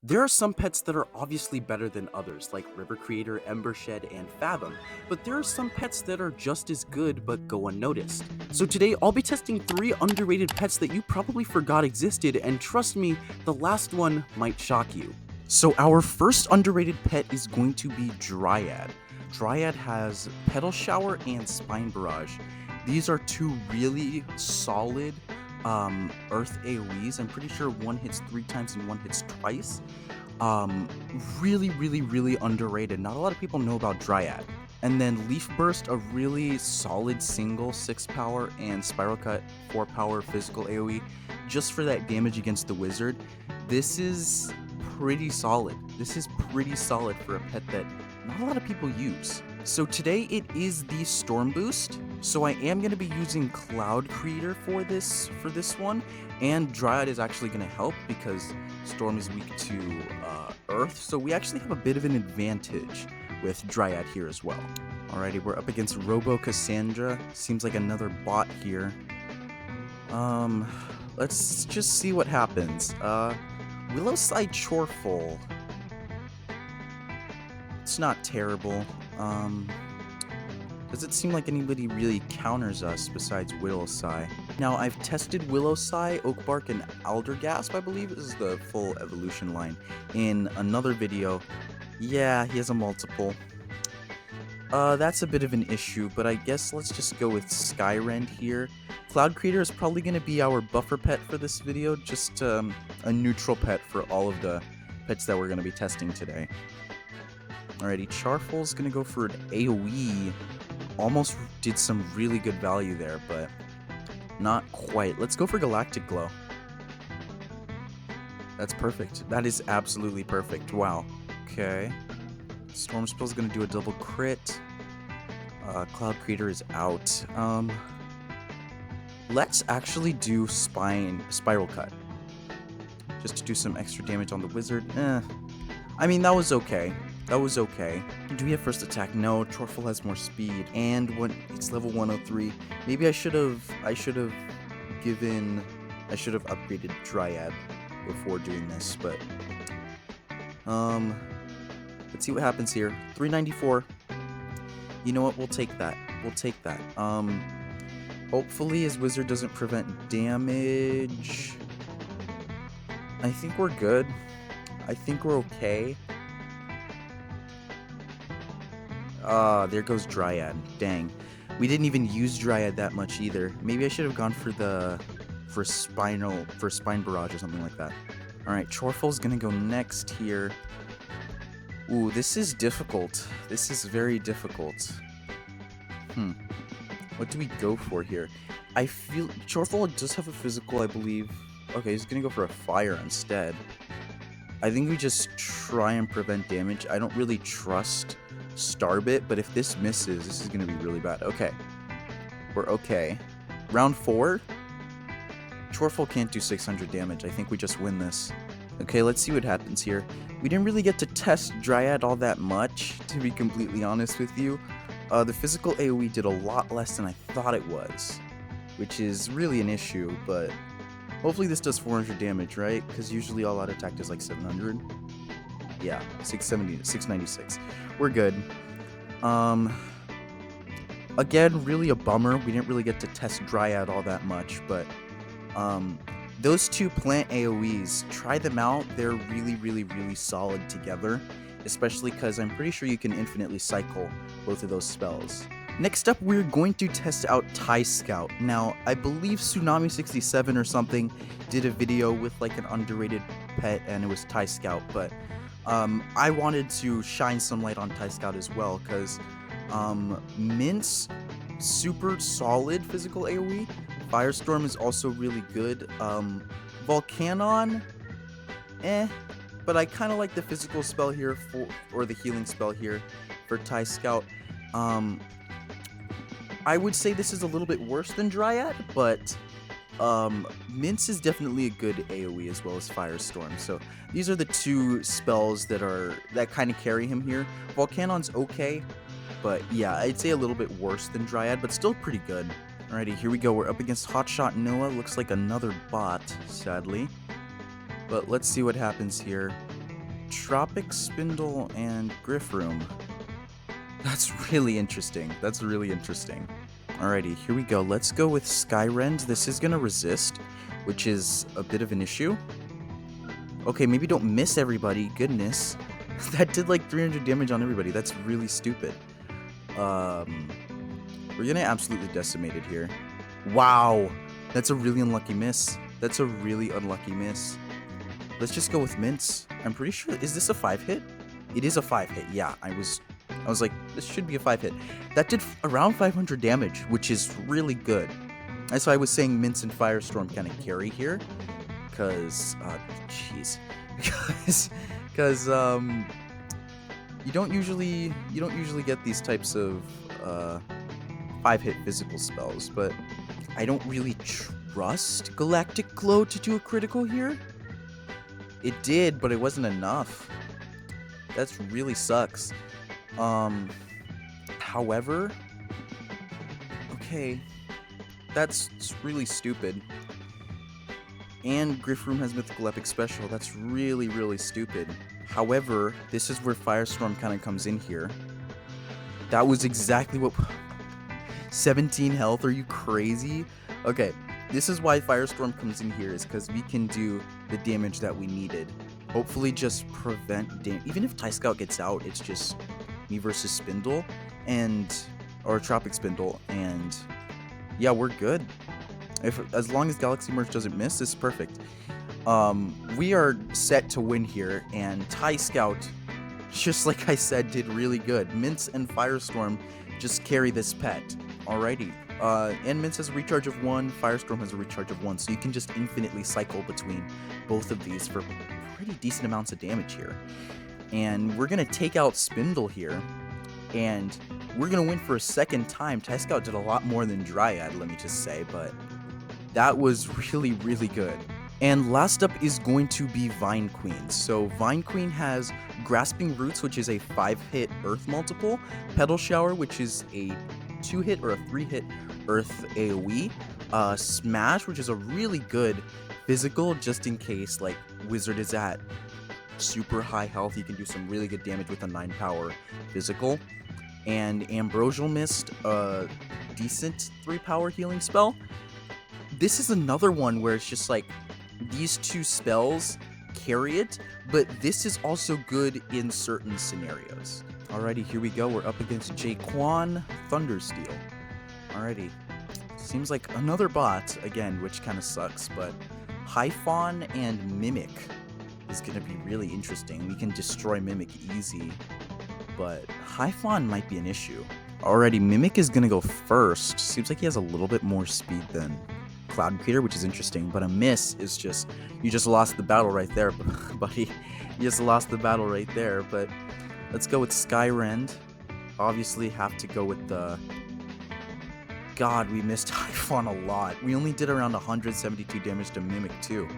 There are some pets that are obviously better than others, like River Creator, Embershed, and Fathom, but there are some pets that are just as good but go unnoticed. So today, I'll be testing 3 underrated pets that you probably forgot existed, and trust me, the last one might shock you. So our first underrated pet is going to be Dryad. Dryad has Petal Shower and Spine Barrage. These are two really solid Earth AoEs. I'm pretty sure one hits 3 times and one hits twice. Um, really underrated. Not a lot of people know about Dryad. And then Leaf Burst, a really solid single 6 power, and Spiral Cut 4 power physical AoE, just for that damage against the wizard. This is pretty solid. This is pretty solid for a pet that not a lot of people use. So today it is the Storm Boost. So I am going to be using Cloud Creator for this one, and Dryad is actually going to help because Storm is weak to Earth. So we actually have a bit of an advantage with Dryad here as well. Alrighty, we're up against Robo Cassandra. Seems like another bot here. Let's just see what happens. Willowside Chorful. It's not terrible. Doesn't seem like anybody really counters us besides Willowside. Now, I've tested Willowside, Oakbark, and Aldergasp, I believe is the full evolution line, in another video. Yeah, he has a multiple. That's a bit of an issue, but I guess let's just go with Skyrend here. Cloud Creator is probably going to be our buffer pet for this video, just a neutral pet for all of the pets that we're going to be testing today. Alrighty, Charful's going to go for an AoE. Almost did some really good value there, but not quite. Let's go for Galactic Glow. That's perfect. That is absolutely perfect. Wow. Okay. Storm Spell's gonna do a double crit. Cloud Creator is out. Let's actually do Spiral Cut. Just to do some extra damage on the wizard. I mean, that was okay. That was okay. Do we have first attack? No, Chorful has more speed, and when it's level 103, maybe I should have upgraded Dryad before doing this, but let's see what happens here. 394. You know what? We'll take that. We'll take that. Hopefully his wizard doesn't prevent damage. I think we're good. I think we're okay. There goes Dryad. Dang. We didn't even use Dryad that much either. Maybe I should have gone for Spine Barrage or something like that. Alright, Chorful's gonna go next here. Ooh, this is difficult. This is very difficult. What do we go for here? I feel Chorful does have a physical, I believe. Okay, he's gonna go for a fire instead. I think we just try and prevent damage. I don't really trust Starbit, but if this misses, this is going to be really bad. Okay. We're okay. Round 4? Chorful can't do 600 damage. I think we just win this. Okay, let's see what happens here. We didn't really get to test Dryad all that much, to be completely honest with you. The physical AoE did a lot less than I thought it was, which is really an issue, but hopefully this does 400 damage, right? Because usually all out attack does like 700. Yeah, 670, 696. We're good. Again, really a bummer. We didn't really get to test Dryad all that much, but those two plant AoEs, try them out. They're really solid together, especially because I'm pretty sure you can infinitely cycle both of those spells. Next up, we're going to test out TIE Scout. Now, I believe Tsunami67 or something did a video with like an underrated pet, and it was TIE Scout, but I wanted to shine some light on TIE Scout as well, because Mint's super solid physical AoE. Firestorm is also really good. Volcanon, but I kind of like the physical spell here or the healing spell here for TIE Scout. I would say this is a little bit worse than Dryad, but Mince is definitely a good AoE as well as Firestorm. So these are the two spells that kind of carry him here. Volcanon's okay, but yeah, I'd say a little bit worse than Dryad, but still pretty good. Alrighty, here we go. We're up against Hotshot Noah. Looks like another bot, sadly. But let's see what happens here. Tropic Spindle and Griff Room. That's really interesting. That's really interesting. Alrighty, here we go. Let's go with Skyrend. This is gonna resist, which is a bit of an issue. Okay, maybe don't miss everybody. Goodness. That did like 300 damage on everybody. That's really stupid. We're gonna absolutely decimate it here. Wow. That's a really unlucky miss. That's a really unlucky miss. Let's just go with Mints. I'm pretty sure. Is this a 5-hit? It is a 5-hit. Yeah, I was like, this should be a 5-hit. That did around 500 damage, which is really good. That's why I was saying Mints and Firestorm kind of carry here. Because, jeez. Because, you don't usually get these types of, 5-hit physical spells, but I don't really trust Galactic Glow to do a critical here. It did, but it wasn't enough. That really sucks. However, okay, that's really stupid. And Griff Room has Mythical Epic Special. That's really, really stupid. However, this is where Firestorm kind of comes in here. That was exactly what... 17 health? Are you crazy? Okay, this is why Firestorm comes in here, is because we can do the damage that we needed. Hopefully just prevent damage. Even if TIE Scout gets out, it's just me versus Spindle, or Tropic Spindle, and yeah, we're good. As long as Galaxy Merge doesn't miss, this is perfect. We are set to win here, and TIE Scout, just like I said, did really good. Mints and Firestorm just carry this pet. Alrighty. And Mints has a recharge of 1, Firestorm has a recharge of 1, so you can just infinitely cycle between both of these for pretty decent amounts of damage here. And we're going to take out Spindle here, and we're going to win for a second time. TIE Scout did a lot more than Dryad, let me just say, but that was really, really good. And last up is going to be Vine Queen. So Vine Queen has Grasping Roots, which is a 5-hit Earth multiple, Petal Shower, which is a 2-hit or a 3-hit Earth AoE, Smash, which is a really good physical, just in case like Wizard is at super high health. You can do some really good damage with a 9-power physical, and Ambrosial Mist, a decent 3-power healing spell. This is another one where it's just like these two spells carry it, but this is also good in certain scenarios. Alrighty, here we go. We're up against Jaquan Thundersteel. Alrighty. Seems like another bot, again, which kind of sucks, but Hyphon and Mimic is going to be really interesting. We can destroy Mimic easy, but Hyphon might be an issue. Alrighty, Mimic is going to go first. Seems like he has a little bit more speed than Cloud Creator, which is interesting, but a miss is just, you just lost the battle right there, buddy. You just lost the battle right there, but let's go with Skyrend. Obviously have to go with the... God, we missed Hyphon a lot. We only did around 172 damage to Mimic too.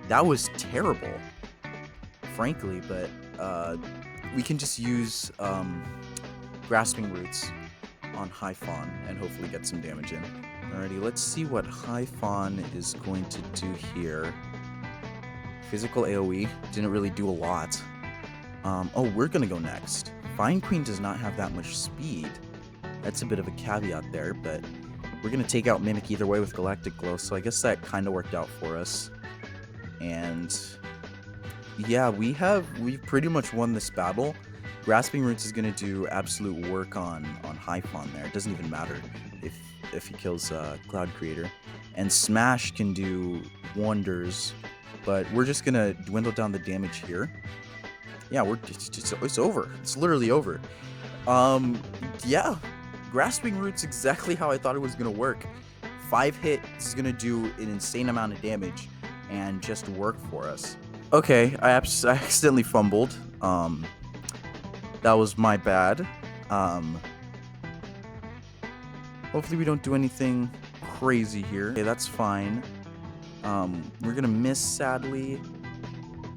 That was terrible, frankly, but we can just use Grasping Roots on Hyphon and hopefully get some damage in. Alrighty, let's see what Hyphon is going to do here. Physical AoE didn't really do a lot. Oh, we're gonna go next. Vine Queen does not have that much speed. That's a bit of a caveat there, but we're gonna take out Mimic either way with Galactic Glow, so I guess that kind of worked out for us. And yeah, we've pretty much won this battle. Grasping Roots is gonna do absolute work on Hyphon there. It doesn't even matter if he kills Cloud Creator. And Smash can do wonders, but we're just gonna dwindle down the damage here. Yeah, it's over. It's literally over. Yeah, Grasping Roots exactly how I thought it was gonna work. 5 hit is gonna do an insane amount of damage and just work for us. Okay, I accidentally fumbled. That was my bad. Hopefully we don't do anything crazy here. Okay, that's fine. We're gonna miss, sadly.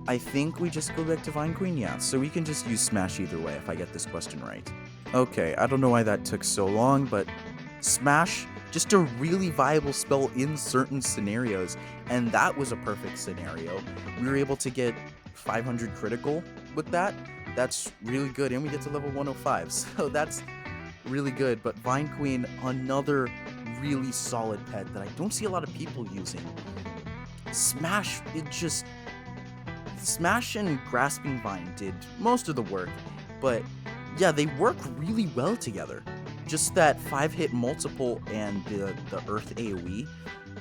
I think we just go back to Vine Queen, yeah. So we can just use Smash either way if I get this question right. Okay, I don't know why that took so long, but Smash, just a really viable spell in certain scenarios, and that was a perfect scenario. We were able to get 500 critical with that, that's really good. And we get to level 105, so that's really good. But Vine Queen, another really solid pet that I don't see a lot of people using. Smash, Smash and Grasping Vine did most of the work, but yeah, they work really well together. Just that 5-hit multiple and the Earth AoE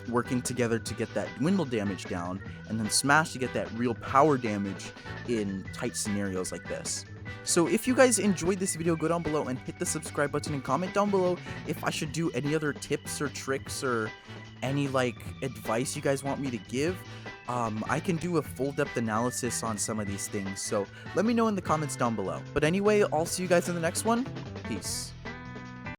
working together to get that dwindle damage down, and then Smash to get that real power damage in tight scenarios like this. So if you guys enjoyed this video, go down below and hit the subscribe button and comment down below if I should do any other tips or tricks or any like advice you guys want me to give. I can do a full depth analysis on some of these things, so let me know in the comments down below. But anyway, I'll see you guys in the next one. Peace.